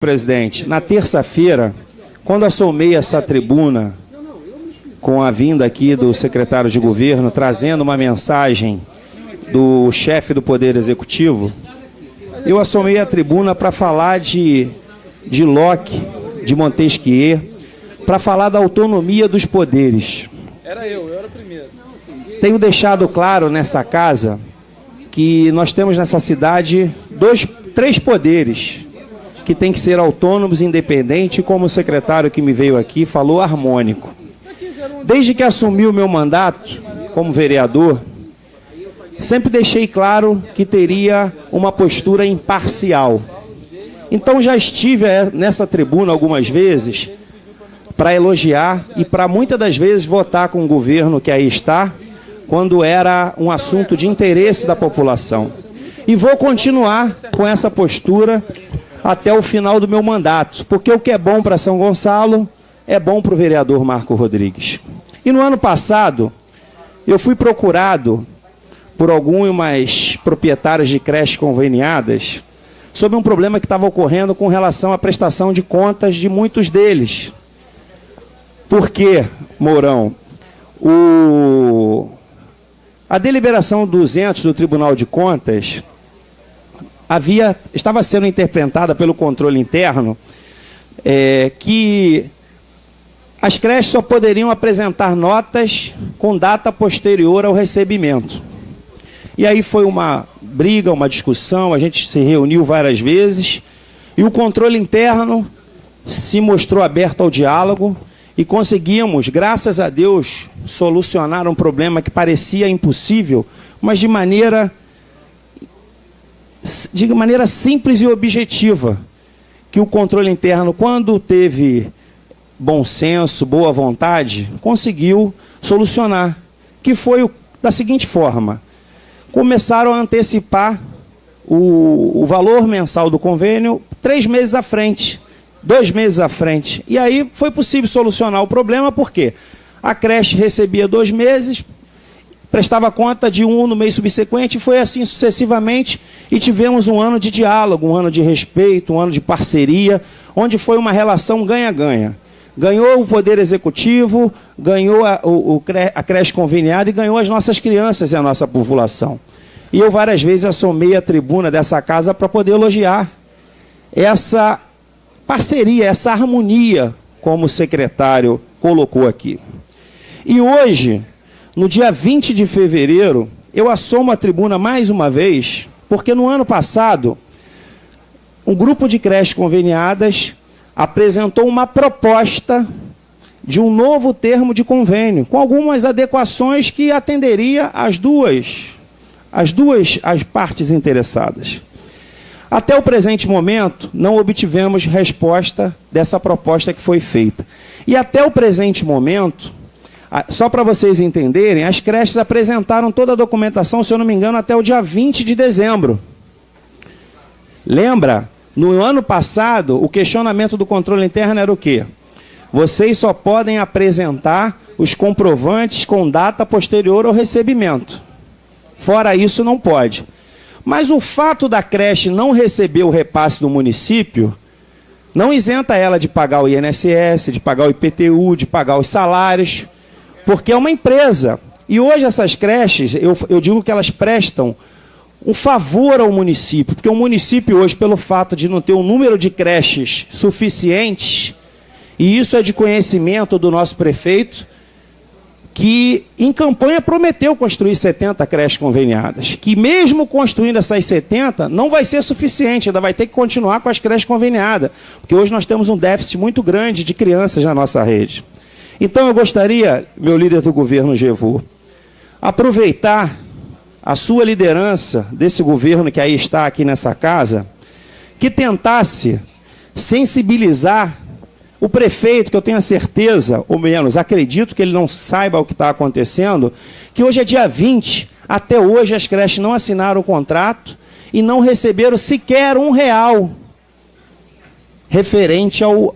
Presidente, na terça-feira, quando assomei essa tribuna com a vinda aqui do secretário de governo, trazendo uma mensagem do chefe do Poder Executivo, eu assomei a tribuna para falar de Locke, de Montesquieu, para falar da autonomia dos poderes. Eu era o primeiro. Tenho deixado claro nessa casa que nós temos nessa cidade três poderes que têm que ser autônomos, independentes, e como o secretário que me veio aqui falou, harmônico. Desde que assumi o meu mandato como vereador, sempre deixei claro que teria uma postura imparcial. Então já estive nessa tribuna algumas vezes para elogiar e para muitas das vezes votar com o governo que aí está, quando era um assunto de interesse da população. E vou continuar com essa postura até o final do meu mandato, porque o que é bom para São Gonçalo é bom para o vereador Marco Rodrigues. E no ano passado, eu fui procurado por algumas proprietárias de creches conveniadas sobre um problema que estava ocorrendo com relação à prestação de contas de muitos deles. Por quê, Mourão? A deliberação 200 do Tribunal de Contas estava sendo interpretada pelo controle interno que as creches só poderiam apresentar notas com data posterior ao recebimento. E aí foi uma briga, uma discussão, a gente se reuniu várias vezes e o controle interno se mostrou aberto ao diálogo e conseguimos, graças a Deus, solucionar um problema que parecia impossível, mas de maneira simples e objetiva, que o controle interno, quando teve bom senso, boa vontade, conseguiu solucionar, que foi da seguinte forma: começaram a antecipar o valor mensal do convênio 3 meses à frente, 2 meses à frente, e aí foi possível solucionar o problema, porque a creche recebia 2 meses, prestava conta de um no mês subsequente, e foi assim sucessivamente, e tivemos um ano de diálogo, um ano de respeito, um ano de parceria, onde foi uma relação ganha-ganha. Ganhou o Poder Executivo, ganhou a creche conveniada e ganhou as nossas crianças e a nossa população. E eu várias vezes assomei a tribuna dessa casa para poder elogiar essa parceria, essa harmonia, como o secretário colocou aqui. E hoje, no dia 20 de fevereiro, eu assomo a tribuna mais uma vez, porque no ano passado, um grupo de creches conveniadas apresentou uma proposta de um novo termo de convênio, com algumas adequações que atenderia as partes interessadas. Até o presente momento, não obtivemos resposta dessa proposta que foi feita. E até o presente momento, só para vocês entenderem, as creches apresentaram toda a documentação, se eu não me engano, até o dia 20 de dezembro. Lembra? No ano passado, o questionamento do controle interno era o quê? Vocês só podem apresentar os comprovantes com data posterior ao recebimento. Fora isso, não pode. Mas o fato da creche não receber o repasse do município não isenta ela de pagar o INSS, de pagar o IPTU, de pagar os salários, porque é uma empresa. E hoje essas creches, eu digo que elas prestam um favor ao município, porque o município hoje, pelo fato de não ter um número de creches suficiente, e isso é de conhecimento do nosso prefeito, que em campanha prometeu construir 70 creches conveniadas, que mesmo construindo essas 70, não vai ser suficiente, ainda vai ter que continuar com as creches conveniadas, porque hoje nós temos um déficit muito grande de crianças na nossa rede. Então eu gostaria, meu líder do governo, Jevu, aproveitar a sua liderança desse governo que aí está aqui nessa casa, que tentasse sensibilizar o prefeito, que eu tenho a certeza, ou menos, acredito que ele não saiba o que está acontecendo, que hoje é dia 20, até hoje as creches não assinaram o contrato e não receberam sequer R$1 referente ao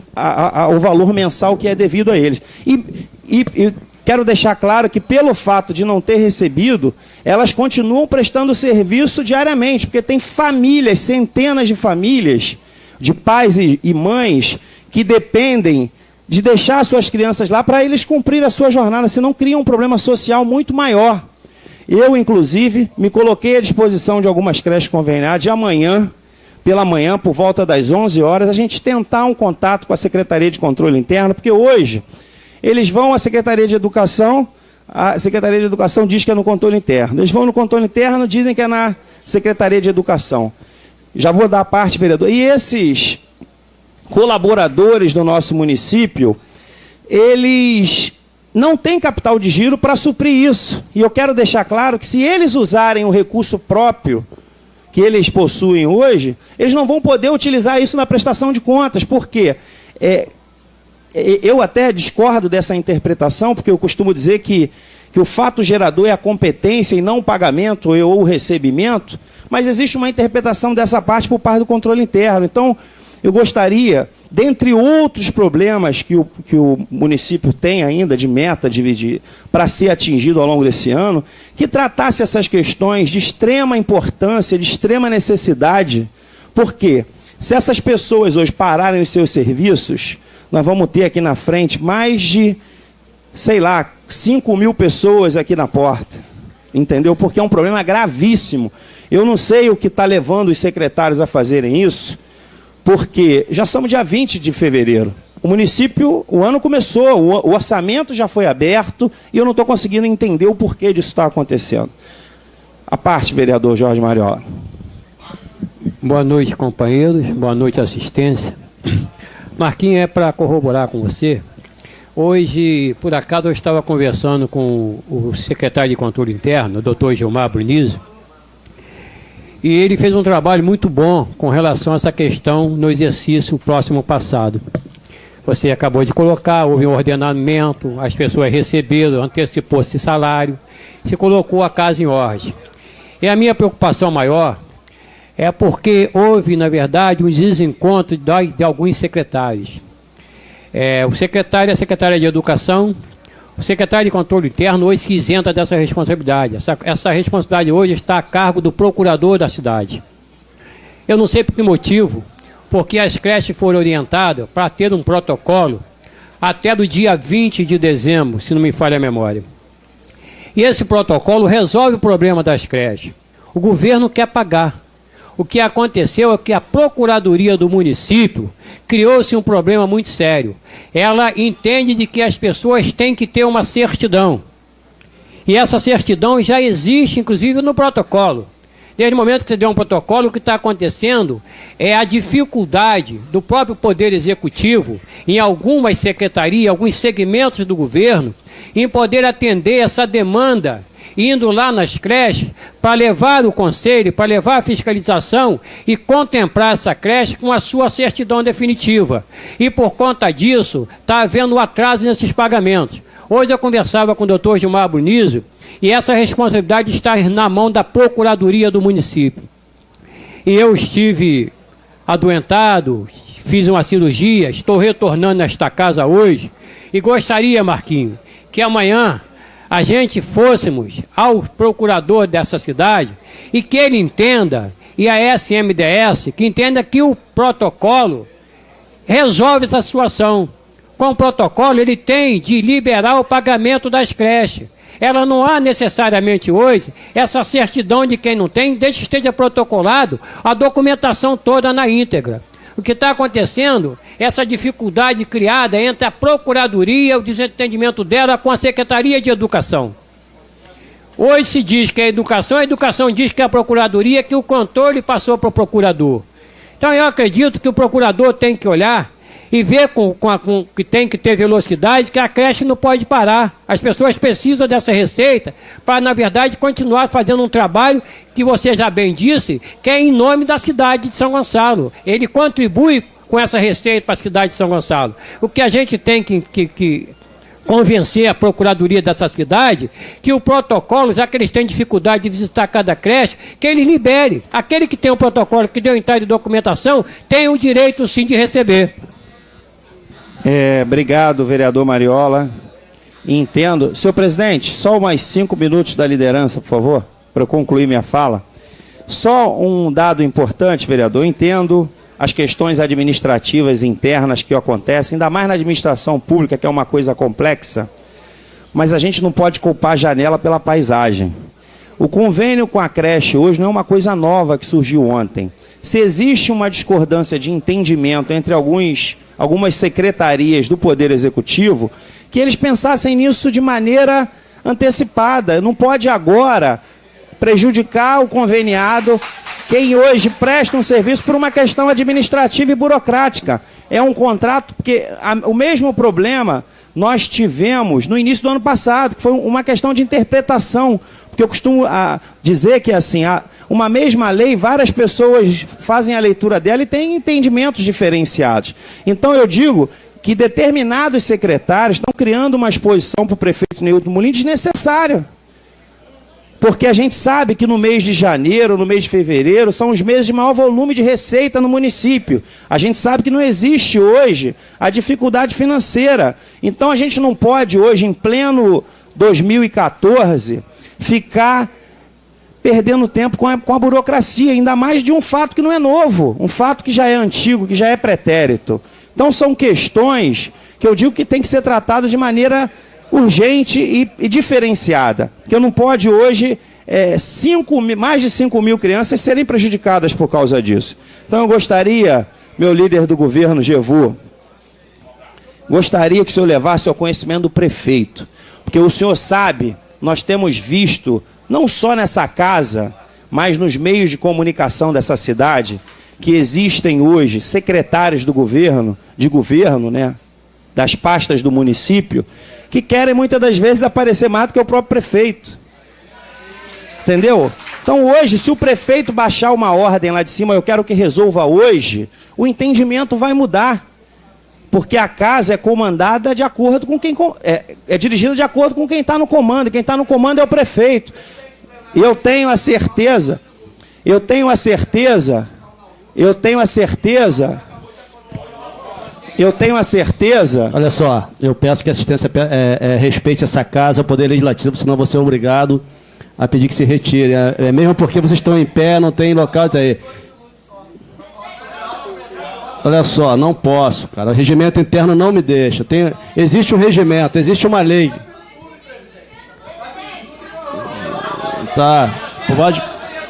valor mensal que é devido a eles. E quero deixar claro que, pelo fato de não ter recebido, elas continuam prestando serviço diariamente, porque tem famílias, centenas de famílias, de pais e mães que dependem de deixar suas crianças lá para eles cumprir a sua jornada, senão cria um problema social muito maior. Eu, inclusive, me coloquei à disposição de algumas creches conveniadas de amanhã, pela manhã, por volta das 11 horas, a gente tentar um contato com a Secretaria de Controle Interno, porque hoje eles vão à Secretaria de Educação, a Secretaria de Educação diz que é no controle interno. Eles vão no controle interno, dizem que é na Secretaria de Educação. Já vou dar a parte, vereador. E esses colaboradores do nosso município, eles não têm capital de giro para suprir isso. E eu quero deixar claro que se eles usarem o recurso próprio que eles possuem hoje, eles não vão poder utilizar isso na prestação de contas. Por quê? Eu até discordo dessa interpretação, porque eu costumo dizer que o fato gerador é a competência e não o pagamento ou o recebimento, mas existe uma interpretação dessa parte por parte do controle interno. Então, eu gostaria, dentre outros problemas que o município tem ainda de meta para ser atingido ao longo desse ano, que tratasse essas questões de extrema importância, de extrema necessidade, porque se essas pessoas hoje pararem os seus serviços, nós vamos ter aqui na frente mais de, 5 mil pessoas aqui na porta, entendeu? Porque é um problema gravíssimo. Eu não sei o que está levando os secretários a fazerem isso, porque já estamos dia 20 de fevereiro. O município, o ano começou, o orçamento já foi aberto e eu não estou conseguindo entender o porquê disso está acontecendo. A parte, vereador Jorge Mariola. Boa noite, companheiros. Boa noite, assistência. Marquinhos, é para corroborar com você. Hoje, por acaso, eu estava conversando com o secretário de Controle Interno, o doutor Gilmar Brunizo, e ele fez um trabalho muito bom com relação a essa questão no exercício próximo passado. Você acabou de colocar, houve um ordenamento, as pessoas receberam, antecipou-se salário, se colocou a casa em ordem. E a minha preocupação maior é porque houve, na verdade, um desencontro de alguns secretários. O secretário e a secretária de Educação, o secretário de Controle Interno hoje se isenta dessa responsabilidade. Essa responsabilidade hoje está a cargo do procurador da cidade. Eu não sei por que motivo, porque as creches foram orientadas para ter um protocolo até do dia 20 de dezembro, se não me falha a memória. E esse protocolo resolve o problema das creches. O governo quer pagar. O que aconteceu é que a Procuradoria do município criou-se um problema muito sério. Ela entende de que as pessoas têm que ter uma certidão. E essa certidão já existe, inclusive, no protocolo. Desde o momento que você deu um protocolo, o que está acontecendo é a dificuldade do próprio Poder Executivo, em algumas secretarias, alguns segmentos do governo, em poder atender essa demanda, indo lá nas creches para levar o conselho, para levar a fiscalização e contemplar essa creche com a sua certidão definitiva. E por conta disso, está havendo um atraso nesses pagamentos. Hoje eu conversava com o doutor Gilmar Brunizo e essa responsabilidade está na mão da Procuradoria do município. E eu estive adoentado, fiz uma cirurgia, estou retornando nesta casa hoje e gostaria, Marquinhos, que amanhã a gente fôssemos ao procurador dessa cidade e que ele entenda, e a SMDS, que entenda que o protocolo resolve essa situação. Com o protocolo, ele tem de liberar o pagamento das creches. Ela não há necessariamente hoje essa certidão de quem não tem, desde que esteja protocolado a documentação toda na íntegra. O que está acontecendo é essa dificuldade criada entre a Procuradoria, o desentendimento dela com a Secretaria de Educação. Hoje se diz que é a educação diz que é a Procuradoria, que o controle passou para o procurador. Então eu acredito que o procurador tem que olhar e ver que tem que ter velocidade, que a creche não pode parar. As pessoas precisam dessa receita para, na verdade, continuar fazendo um trabalho que você já bem disse, que é em nome da cidade de São Gonçalo. Ele contribui com essa receita para a cidade de São Gonçalo. O que a gente tem que convencer a Procuradoria dessa cidade, que o protocolo, já que eles têm dificuldade de visitar cada creche, que eles liberem. Aquele que tem o protocolo, que deu entrada de documentação, tem o direito sim de receber. Obrigado, vereador Mariola. Entendo. Senhor presidente, só mais 5 minutos da liderança, por favor, para eu concluir minha fala. Só um dado importante, vereador. Entendo as questões administrativas internas que acontecem, ainda mais na administração pública, que é uma coisa complexa, mas a gente não pode culpar a janela pela paisagem. O convênio com a creche hoje não é uma coisa nova que surgiu ontem. Se existe uma discordância de entendimento entre algumas secretarias do Poder Executivo, que eles pensassem nisso de maneira antecipada. Não pode agora prejudicar o conveniado, quem hoje presta um serviço por uma questão administrativa e burocrática. É um contrato, porque o mesmo problema nós tivemos no início do ano passado, que foi uma questão de interpretação. Porque eu costumo dizer que assim, uma mesma lei, várias pessoas fazem a leitura dela e têm entendimentos diferenciados. Então eu digo que determinados secretários estão criando uma exposição para o prefeito Neilton Molin desnecessária. Porque a gente sabe que no mês de janeiro, no mês de fevereiro, são os meses de maior volume de receita no município. A gente sabe que não existe hoje a dificuldade financeira. Então a gente não pode hoje, em pleno 2014, ficar perdendo tempo com a burocracia, ainda mais de um fato que não é novo, um fato que já é antigo, que já é pretérito. Então são questões que eu digo que tem que ser tratado de maneira urgente e diferenciada. Porque não pode hoje mais de 5 mil crianças serem prejudicadas por causa disso. Então eu gostaria, meu líder do governo, Jevu, gostaria que o senhor levasse ao conhecimento do prefeito. Porque o senhor sabe, nós temos visto, não só nessa casa, mas nos meios de comunicação dessa cidade, que existem hoje secretários do governo, né, das pastas do município, que querem muitas das vezes aparecer mais do que o próprio prefeito. Entendeu? Então hoje, se o prefeito baixar uma ordem lá de cima, eu quero que resolva hoje, o entendimento vai mudar. Porque a casa é comandada de acordo com quem... É dirigida de acordo com quem está no comando. E quem está no comando é o prefeito. E eu tenho a certeza... Olha só, eu peço que a assistência respeite essa casa, o Poder Legislativo, senão você é obrigado a pedir que se retire. Mesmo porque vocês estão em pé, não tem locais aí. Olha só, não posso, cara. O regimento interno não me deixa. Existe um regimento, existe uma lei. Tá,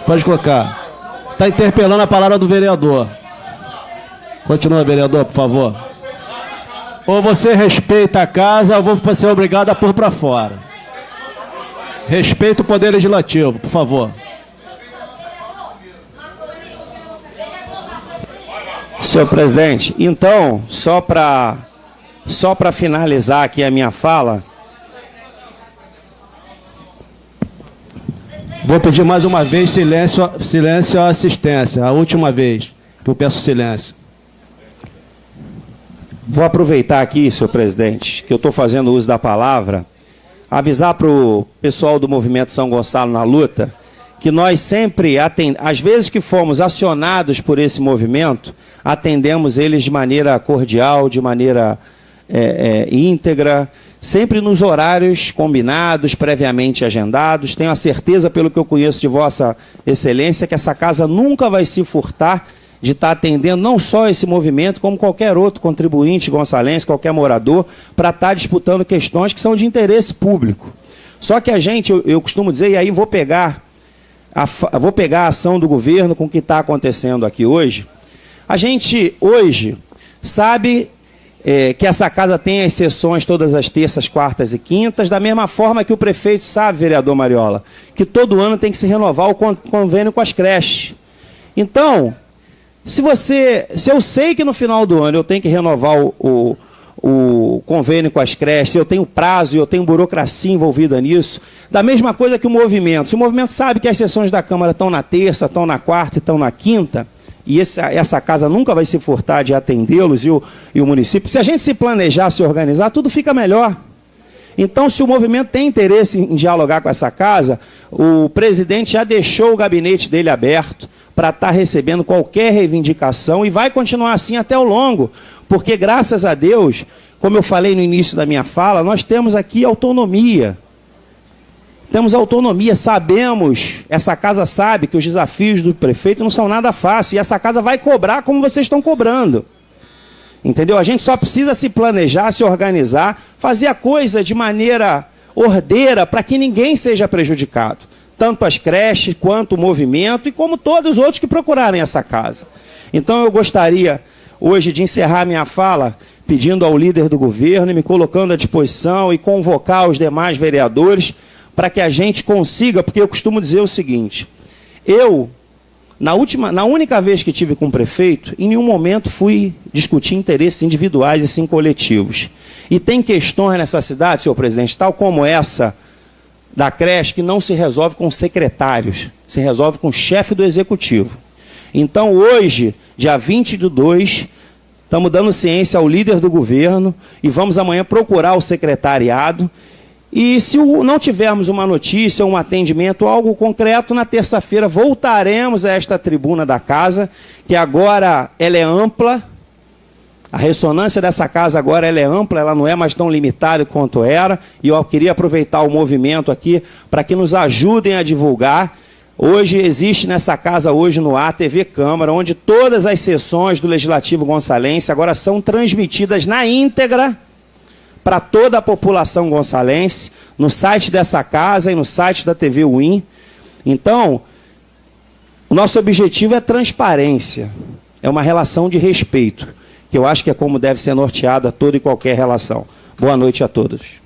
pode colocar. Está interpelando a palavra do vereador. Continua, vereador, por favor. Ou você respeita a casa, ou vou ser obrigado a pôr para fora. Respeita o Poder Legislativo, por favor. Senhor presidente, então, só para finalizar aqui a minha fala, vou pedir mais uma vez silêncio à assistência, a última vez que eu peço silêncio. Vou aproveitar aqui, senhor presidente, que eu estou fazendo uso da palavra, avisar para o pessoal do Movimento São Gonçalo na Luta, que nós sempre, às vezes que fomos acionados por esse movimento, atendemos eles de maneira cordial, de maneira íntegra, sempre nos horários combinados, previamente agendados. Tenho a certeza, pelo que eu conheço de Vossa Excelência, que essa casa nunca vai se furtar de estar atendendo não só esse movimento, como qualquer outro contribuinte gonçalense, qualquer morador, para estar disputando questões que são de interesse público. Só que a gente, eu costumo dizer, e aí vou pegar a ação do governo com o que está acontecendo aqui hoje. A gente, hoje, sabe que essa casa tem as sessões todas as terças, quartas e quintas, da mesma forma que o prefeito sabe, vereador Mariola, que todo ano tem que se renovar o convênio com as creches. Então, se eu sei que no final do ano eu tenho que renovar o convênio com as creches, eu tenho prazo e eu tenho burocracia envolvida nisso, da mesma coisa que o movimento. Se o movimento sabe que as sessões da Câmara estão na terça, estão na quarta e estão na quinta, e essa casa nunca vai se furtar de atendê-los e o município, se a gente se planejar, se organizar, tudo fica melhor. Então, se o movimento tem interesse em dialogar com essa casa, o presidente já deixou o gabinete dele aberto para estar recebendo qualquer reivindicação e vai continuar assim até o longo, porque, graças a Deus, como eu falei no início da minha fala, nós temos aqui autonomia. Temos autonomia, sabemos, essa casa sabe que os desafios do prefeito não são nada fáceis, e essa casa vai cobrar como vocês estão cobrando. Entendeu? A gente só precisa se planejar, se organizar, fazer a coisa de maneira ordeira para que ninguém seja prejudicado. Tanto as creches, quanto o movimento, e como todos os outros que procurarem essa casa. Então eu gostaria hoje de encerrar minha fala pedindo ao líder do governo e me colocando à disposição e convocar os demais vereadores para que a gente consiga, porque eu costumo dizer o seguinte, na única vez que tive com o prefeito, em nenhum momento fui discutir interesses individuais e sim coletivos. E tem questões nessa cidade, senhor presidente, tal como essa da creche, que não se resolve com secretários, se resolve com o chefe do executivo. Então hoje, dia 20/2, estamos dando ciência ao líder do governo e vamos amanhã procurar o secretariado. E se não tivermos uma notícia, um atendimento, algo concreto, na terça-feira voltaremos a esta tribuna da casa, que agora ela é ampla. A ressonância dessa casa agora ela é ampla, ela não é mais tão limitada quanto era. E eu queria aproveitar o movimento aqui para que nos ajudem a divulgar. Hoje existe nessa casa, hoje no ar, TV Câmara, onde todas as sessões do Legislativo Gonçalense agora são transmitidas na íntegra para toda a população gonçalense, no site dessa casa e no site da TV UIM. Então, o nosso objetivo é transparência, é uma relação de respeito, que eu acho que é como deve ser norteada toda e qualquer relação. Boa noite a todos.